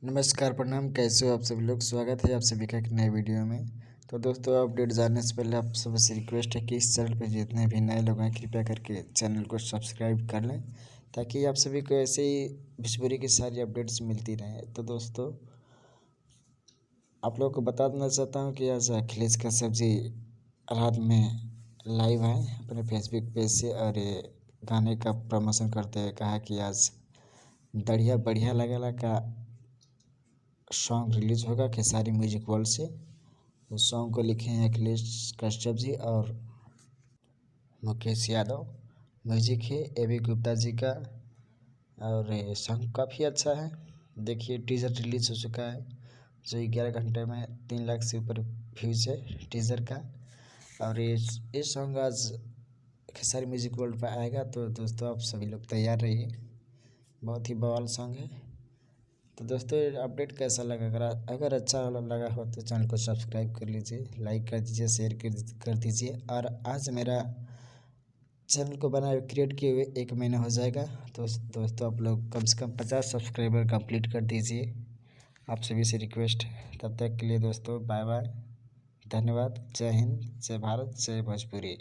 नमस्कार, प्रणाम। कैसे हो आप सभी लोग। स्वागत है आप सभी का एक नए वीडियो में। तो दोस्तों, अपडेट जानने से पहले आप सबसे रिक्वेस्ट है कि इस चैनल पर जितने भी नए लोग हैं कृपया करके चैनल को सब्सक्राइब कर लें, ताकि आप सभी को ऐसे ही भोजपुरी की सारी अपडेट्स मिलती रहें। तो दोस्तों, आप लोग को बता देना चाहता हूँ कि आज अखिलेश कश्यप जी रात में लाइव हैं अपने फेसबुक पेज से, और ये गाने का प्रमोशन करते हुए कहा कि आज बढ़िया बढ़िया लगेला का सॉन्ग रिलीज होगा खेसारी म्यूजिक वर्ल्ड से। उस सॉन्ग को लिखे हैं अखिलेश कश्यप जी और मुकेश यादव। म्यूजिक है ए.बी. गुप्ता जी का, और ये सॉन्ग काफ़ी अच्छा है। देखिए, टीज़र रिलीज हो चुका है जो 11 घंटे में 3 लाख से ऊपर व्यूज है टीज़र का। और ये सॉन्ग आज खेसारी म्यूजिक वर्ल्ड पर आएगा। तो दोस्तों, आप सभी लोग तैयार रहिए, बहुत ही बवाल सॉन्ग है। तो दोस्तों, ये अपडेट कैसा लगा? अगर अच्छा लगा हो तो चैनल को सब्सक्राइब कर लीजिए, लाइक कर दीजिए, शेयर कर दीजिए। और आज मेरा चैनल को बनाए क्रिएट किए हुए 1 महीना हो जाएगा। तो दोस्तों, आप लोग कम से कम 50 सब्सक्राइबर कंप्लीट कर दीजिए, आप सभी से रिक्वेस्ट है। तब तक के लिए दोस्तों, बाय बाय, धन्यवाद। जय हिंद, जय भारत, जय भोजपुरी।